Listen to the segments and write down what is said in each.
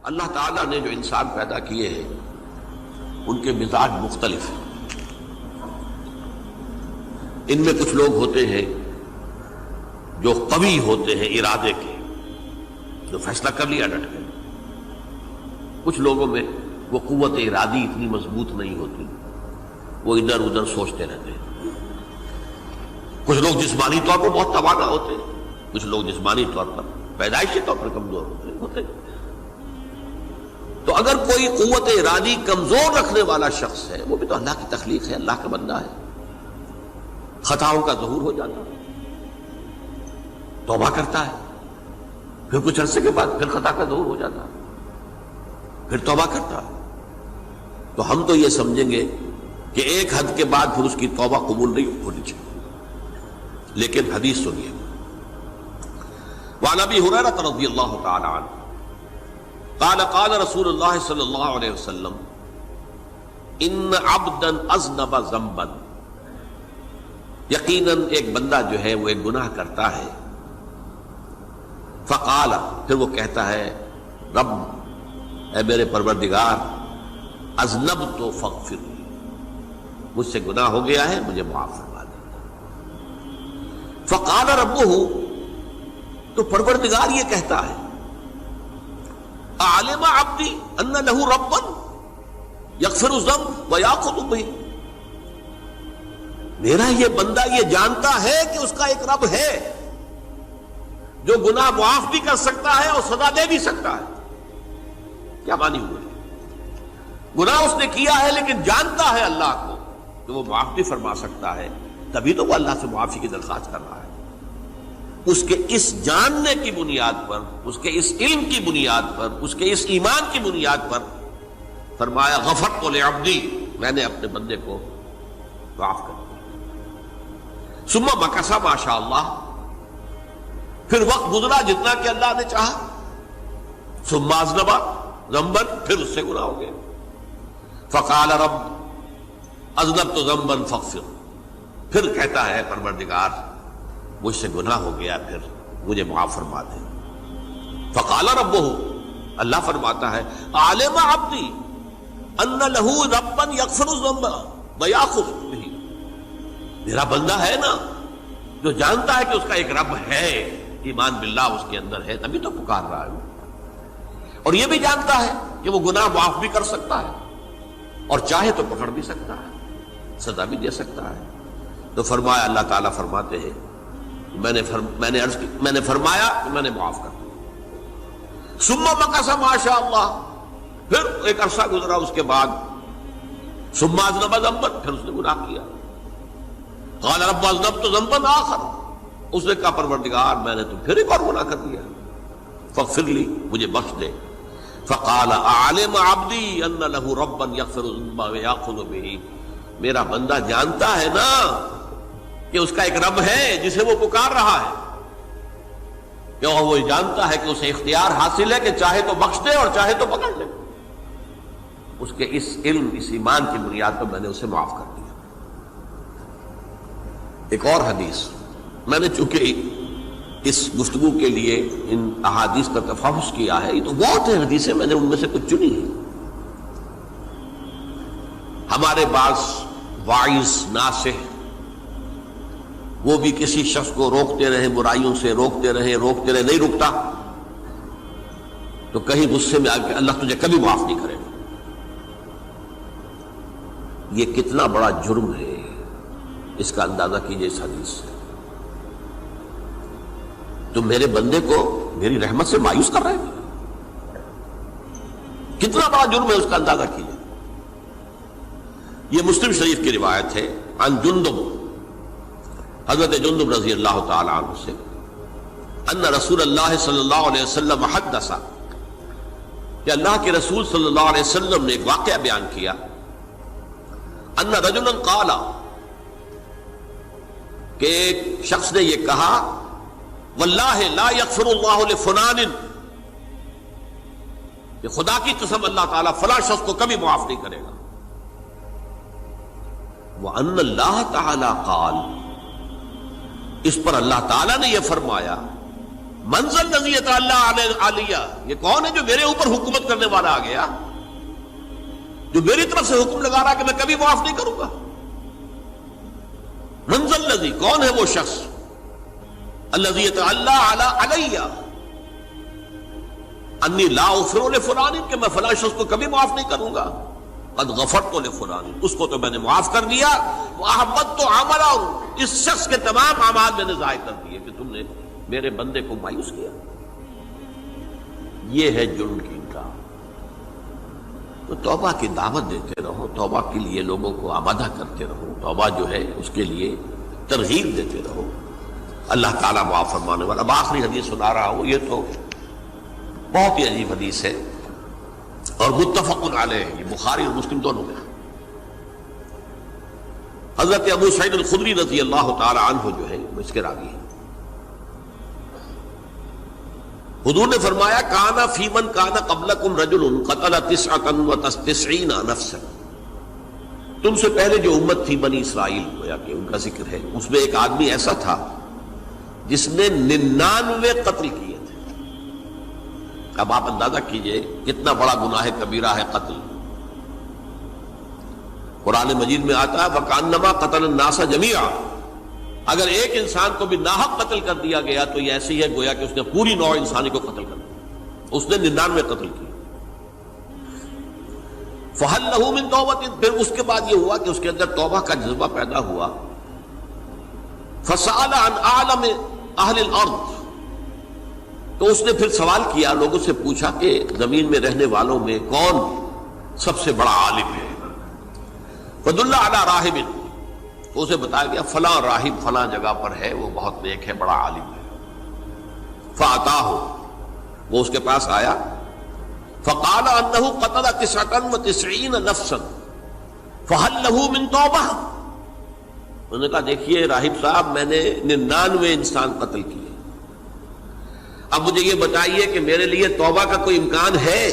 اللہ تعالیٰ نے جو انسان پیدا کیے ہیں ان کے مزاج مختلف ہیں. ان میں کچھ لوگ ہوتے ہیں جو قوی ہوتے ہیں ارادے کے، جو فیصلہ کر لیا ڈٹ گئے. کچھ لوگوں میں وہ قوت ارادی اتنی مضبوط نہیں ہوتی، وہ ادھر ادھر سوچتے رہتے ہیں. کچھ لوگ جسمانی طور پر بہت توانا ہوتے ہیں، کچھ لوگ جسمانی طور پر پیدائشی طور پر کمزور ہوتے ہیں. تو اگر کوئی قوت ارادی کمزور رکھنے والا شخص ہے، وہ بھی تو اللہ کی تخلیق ہے، اللہ کا بندہ ہے، خطاؤں کا ظہور ہو جاتا ہے، توبہ کرتا ہے، پھر کچھ عرصے کے بعد پھر خطا کا ظہور ہو جاتا ہے، پھر توبہ کرتا ہے. تو ہم تو یہ سمجھیں گے کہ ایک حد کے بعد پھر اس کی توبہ قبول نہیں ہونی چاہیے. لیکن حدیث سنیے. وعن ابی ہریرہ رضی اللہ تعالی عنہ قال قال رسول اللہ صلی اللہ علیہ وسلم ان عبدا اذنب ذنبا، یقیناً ایک بندہ جو ہے وہ ایک گناہ کرتا ہے. فقال، پھر وہ کہتا ہے رب، اے میرے پروردگار، اذنبت فاغفر لی، مجھ سے گناہ ہو گیا ہے، مجھے معاف فرما دے. فقال ربہ، تو پروردگار یہ کہتا ہے اعلم عبدی ان لہ ربا یغفر الذنب ویاخذ بہ، میرا یہ بندہ یہ جانتا ہے کہ اس کا ایک رب ہے جو گناہ معاف بھی کر سکتا ہے اور سزا دے بھی سکتا ہے. کیا معنی ہوئے؟ گناہ اس نے کیا ہے لیکن جانتا ہے اللہ کو کہ وہ معاف بھی فرما سکتا ہے، تبھی تو وہ اللہ سے معافی کی درخواست کر رہا ہے. اس کے اس جاننے کی بنیاد پر، اس کے اس علم کی بنیاد پر، اس کے اس ایمان کی بنیاد پر فرمایا غفرت لعبدی، میں نے اپنے بندے کو معاف کر دیا. ثم مکث ما شاء اللہ، پھر وقت گزرا جتنا کہ اللہ نے چاہا. ثم اذنب ذنبا، پھر اس سے گناہ ہو گیا. فقال رب اذنبت ذنبا فاغفر، پھر کہتا ہے پروردگار مجھ سے گناہ ہو گیا، پھر مجھے معاف فرما دے. فقال ربہ، اللہ فرماتا ہے عالم عبدی ان لہ ربا یغفر الذنب ویاخذ بہ، میرا بندہ ہے نا جو جانتا ہے کہ اس کا ایک رب ہے، ایمان باللہ اس کے اندر ہے، تبھی تو پکار رہا ہے. اور یہ بھی جانتا ہے کہ وہ گناہ معاف بھی کر سکتا ہے اور چاہے تو پکڑ بھی سکتا ہے، سزا بھی دے سکتا ہے. تو فرمایا، اللہ تعالیٰ فرماتے ہیں میں نے فرمایا کہ میں نے معاف کر دیا. ثم مکث ما شاء اللہ، پھر ایک عرصہ گزرا اس کے بعد. ثم اذنب ذنبا، پھر اس نے گناہ کیا. قال رب اذنبت ذنبا آخر، اس نے کہا پروردگار میں نے تو پھر ایک اور گناہ کر دیا، فاغفر لی، مجھے بخش دے. فقال اعلم عبدی ان لہ ربا یغفر الذنب ویاخذ بہ، میرا بندہ جانتا ہے نا کہ اس کا ایک رب ہے جسے وہ پکار رہا ہے، کیوں وہ جانتا ہے کہ اسے اختیار حاصل ہے کہ چاہے تو بخش دے اور چاہے تو پکڑ لے. اس کے اس علم، اس ایمان کی بنیاد پر میں نے اسے معاف کر دیا. ایک اور حدیث، میں نے چونکہ اس گفتگو کے لیے ان احادیث کا تفحص کیا ہے، یہ تو بہت ہیں حدیثیں، میں نے ان میں سے کچھ چنی ہیں. ہمارے بعض واعظ ناصح وہ بھی کسی شخص کو روکتے رہے، برائیوں سے روکتے رہے، نہیں رکتا تو کہیں غصے میں آ کے اللہ تجھے کبھی معاف نہیں کرے گا. یہ کتنا بڑا جرم ہے، اس کا اندازہ کیجئے اس حدیث سے. تو میرے بندے کو میری رحمت سے مایوس کر رہے ہیں، کتنا بڑا جرم ہے، اس کا اندازہ کیجئے. یہ مسلم شریف کی روایت ہے عن جندب، حضرت جندب رضی اللہ تعالی عنہ سے، ان رسول اللہ صلی اللہ علیہ وسلم حدث، کہ اللہ کے رسول صلی اللہ علیہ وسلم نے ایک واقعہ بیان کیا. ان رجلا قال، کہ ایک شخص نے یہ کہا واللہ لا یغفر اللہ لفلان، کہ خدا کی قسم اللہ تعالیٰ فلاں شخص کو کبھی معاف نہیں کرے گا. وان اللہ تعالی قال، اس پر اللہ تعالیٰ نے یہ فرمایا منزل الذی یتعالی علیہ، یہ کون ہے جو میرے اوپر حکومت کرنے والا آ گیا، جو میری طرف سے حکم لگا رہا کہ میں کبھی معاف نہیں کروں گا؟ منزل الذی، کون ہے وہ شخص، الذی یتعالی علیہ انی لا اغفر لفلان، کہ میں فلاں شخص کو کبھی معاف نہیں کروں گا، قد غفرت لفلان، اس کو تو میں نے معاف کر دیا، واحبطت عملہ، اس شخص کے تمام اعمال میں نے ضائع کر دیے کہ تم نے میرے بندے کو مایوس کیا۔ یہ ہے جرم کی انکار۔ تو توبہ کی دعوت دیتے رہو، توبہ کے لیے لوگوں کو آمادہ کرتے رہو، توبہ جو ہے اس کے لیے ترغیب دیتے رہو، اللہ تعالیٰ معاف فرمانے والا۔ اب آخری حدیث سنا رہا ہوں، یہ تو بہت ہی عجیب حدیث ہے اور متفق علیہ، یہ بخاری اور مسلم دونوں میں۔ حضرت ابو سعید الخدری رضی اللہ تعالی عنہ جو ہے اس کے راوی ہیں، حضور نے فرمایا کانا فی من کانا قبلکم رجل قتل 99 نفسا، تم سے پہلے جو امت تھی بنی اسرائیل، گویا کہ ان کا ذکر ہے، اس میں ایک آدمی ایسا تھا جس نے 99 قتل کیے تھے۔ اب آپ اندازہ کیجئے کتنا بڑا گناہ کبیرہ ہے قتل۔ قرآن مجید میں آتا ہے وَكَأَنَّمَا قَتَلَ النَّاسَ جَمِيعًا، اگر ایک انسان کو بھی ناحق قتل کر دیا گیا تو یہ ایسی ہے گویا کہ اس نے پوری نوع انسانی کو قتل کر دیا، اس نے 99 قتل کیے۔ فَهَلْ لَهُ مِن تَوْبَةٍ، پھر اس کے بعد یہ ہوا کہ اس کے اندر توبہ کا جذبہ پیدا ہوا۔ فَسَأَلَ عَنْ أَعْلَمِ أَهْلِ الْأَرْضِ، تو اس نے پھر سوال کیا، لوگوں سے پوچھا کہ زمین میں رہنے والوں میں کون سب سے بڑا عالم ہے؟ فَدُلَّ عَلَى رَاهِبٍ، تو اسے بتایا گیا فلاں راہب فلاں جگہ پر ہے، وہ بہت نیک ہے، بڑا عالم ہے۔ فَأَتَاهُ، وہ اس کے پاس آیا، فَقَالَ أَنَّهُ قَتَلَ 99 نَفْسًا فَهَلْ لَهُ مِن تَوْبَةٍ، انہوں نے کہا دیکھیے راہب صاحب، میں نے 99 انسان قتل کیے، اب مجھے یہ بتائیے کہ میرے لیے توبہ کا کوئی امکان ہے؟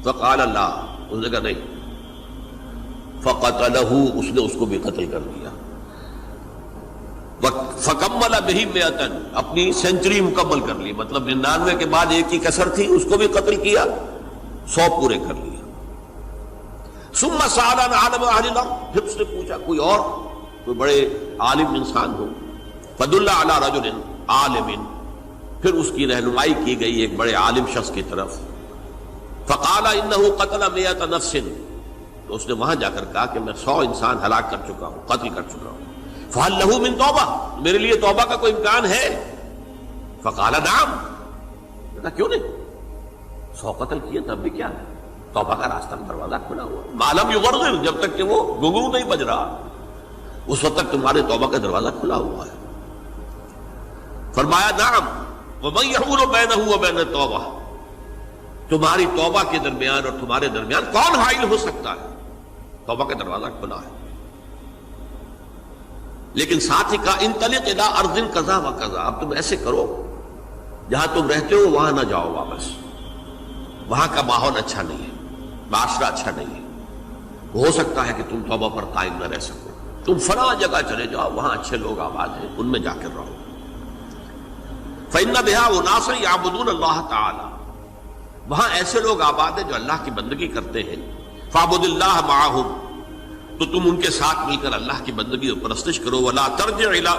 فَقَالَ لَا، انہوں نے کہا نہیں۔ فَقَتَلَهُ، اس نے اس کو بھی قتل کر دیا۔ فَكَمَّلَ بِهِ 100، اپنی سینچری مکمل کر لی، مطلب 99 کے بعد ایک کی کسر تھی، اس کو بھی قتل کیا، 100 پورے کر لیا۔ ثُمَّ سَأَلَ عَنْ عَالِمِ أَهْلِ الْأَرْضِ، پھر اس نے پوچھا کوئی اور کوئی بڑے عالم انسان ہو۔ فَدُلَّ عَلَى رَجُلٍ عَالِمٍ، پھر اس کی رہنمائی کی گئی ایک بڑے عالم شخص کی طرف۔ فَقَالَ إِنَّهُ قَتَلَ 100 نَفْسٍ، تو اس نے وہاں جا کر کہا کہ میں 100 انسان ہلاک کر چکا ہوں، قتل کر چکا ہوں۔ فَهَلْ لَهُ مِن تَوْبَةٍ، میرے لیے توبہ کا کوئی امکان ہے؟ فَقَالَ نَعَمْ، کہا کیوں نہیں، 100 قتل کیے تب بھی کیا ہے، توبہ کا راستہ دروازہ کھلا ہوا، مَا لَمْ يُغَرْغِرْ، جب تک کہ وہ گھنگرو نہیں بج رہا، اس وقت تک تمہارے توبہ کا دروازہ کھلا ہوا ہے۔ فرمایا نعم، وَمَن يَحُولُ بَيْنَهُ وَبَيْنَ التَّوْبَةِ، تمہاری توبہ کے درمیان اور تمہارے درمیان کون حائل ہو سکتا ہے؟ توبہ کا دروازہ کھلا ہے۔ لیکن ساتھ ہی کہا انطلق الی ارض کذا و کذا، اب تم ایسے کرو جہاں تم رہتے ہو وہاں نہ جاؤ واپس، وہاں کا ماحول اچھا نہیں ہے، معاشرہ اچھا نہیں ہے، ہو سکتا ہے کہ تم توبہ پر قائم نہ رہ سکو، تم فلاں جگہ چلے جاؤ، وہاں اچھے لوگ آباد ہیں، ان میں جا کر رہو۔ فإن بها اناس یعبدون اللہ تعالی، وہاں ایسے لوگ آباد ہیں جو اللہ کی بندگی کرتے ہیں۔ فاعبد اللہ معہم، تو تم ان کے ساتھ مل کر اللہ کی بندگی اور پرستش کرو۔ ولا ترجع الی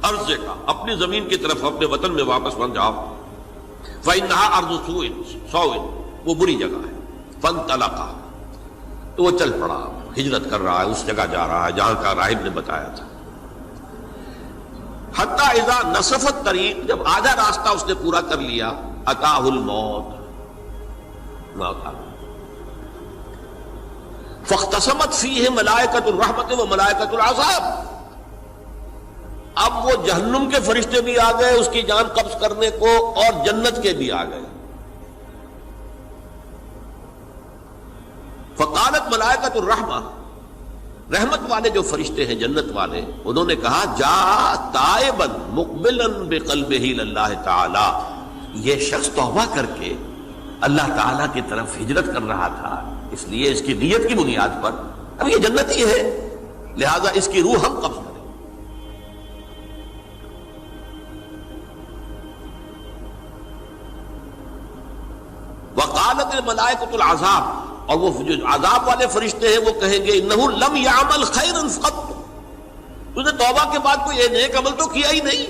ارضک، اپنی زمین کی طرف اپنے وطن میں واپس بن جاؤ۔ فإنها ارض سوء، وہ بری جگہ ہے۔ فانطلقا، تو وہ چل پڑا، ہجرت کر رہا ہے، اس جگہ جا رہا ہے جہاں کا راہب نے بتایا تھا۔ حتی اذا نصف الطریق، جب آدھا راستہ اس نے پورا کر لیا، اتاہ الموت، موت آ گئی۔ فاختصمت فیہ ملائکۃ الرحمت و ملائکۃ العذاب، اب وہ جہنم کے فرشتے بھی آ گئے اس کی جان قبض کرنے کو، اور جنت کے بھی آ گئے۔ فقالت ملائکۃ الرحمہ، رحمت والے جو فرشتے ہیں جنت والے، انہوں نے کہا جا تائبا مقبلا بقلبہ للہ تعالی، یہ شخص توبہ کر کے اللہ تعالیٰ کی طرف ہجرت کر رہا تھا، اس لیے اس کی نیت کی بنیاد پر اب یہ جنتی ہے، لہذا اس کی روح ہم قبض کریں۔ وقالت الملائکۃ العذاب، اور وہ جو عذاب والے فرشتے ہیں وہ کہیں گے انہ لم یعمل خیرا قط، تو نے توبہ کے بعد کوئی نیک عمل تو کیا ہی نہیں،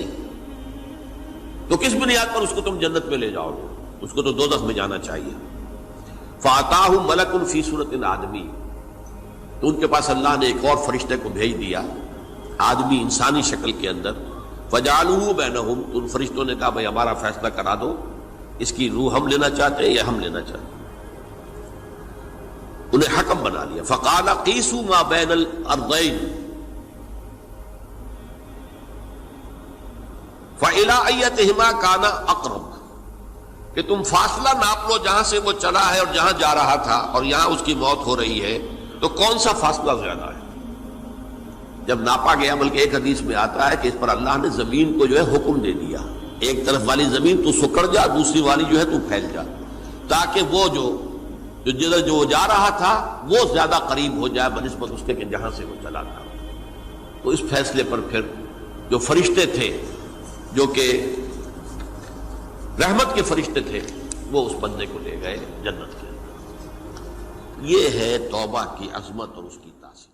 تو کس بنیاد پر اس کو تم جنت میں لے جاؤ گے؟ اس کو تو دوزخ میں جانا چاہیے۔ فَأَتَاهُ مَلَكٌ فِي صُورَةٍ آدمی، تو ان کے پاس اللہ نے ایک اور فرشتے کو بھیج دیا آدمی انسانی شکل کے اندر، فَجَعَلُوهُ بَيْنَهُمْ، تو ان فرشتوں نے کہا بھائی ہمارا فیصلہ کرا دو، اس کی روح ہم لینا چاہتے ہیں یا ہم لینا چاہتے ہیں، انہیں حکم بنا لیا۔ فَقَالَ قِيسُوا مَا بَيْنَ الْأَرْضَيْنِ فَإِلَىٰ أَيَّتِهِمَا كَانَ أَقْرَبَ، کہ تم فاصلہ ناپ لو جہاں سے وہ چلا ہے اور جہاں جا رہا تھا اور یہاں اس کی موت ہو رہی ہے، تو کون سا فاصلہ زیادہ ہے؟ جب ناپا گیا، بلکہ ایک حدیث میں آتا ہے کہ اس پر اللہ نے زمین کو جو ہے حکم دے دیا، ایک طرف والی زمین تو سکڑ جا، دوسری والی جو ہے تو پھیل جا، تاکہ وہ جدھر جو وہ جا رہا تھا وہ زیادہ قریب ہو جائے بنسبت اس کے کہ جہاں سے وہ چلا تھا۔ تو اس فیصلے پر پھر جو فرشتے تھے جو کہ رحمت کے فرشتے تھے وہ اس بندے کو لے گئے جنت کے اندر۔ یہ ہے توبہ کی عظمت اور اس کی تاثیر۔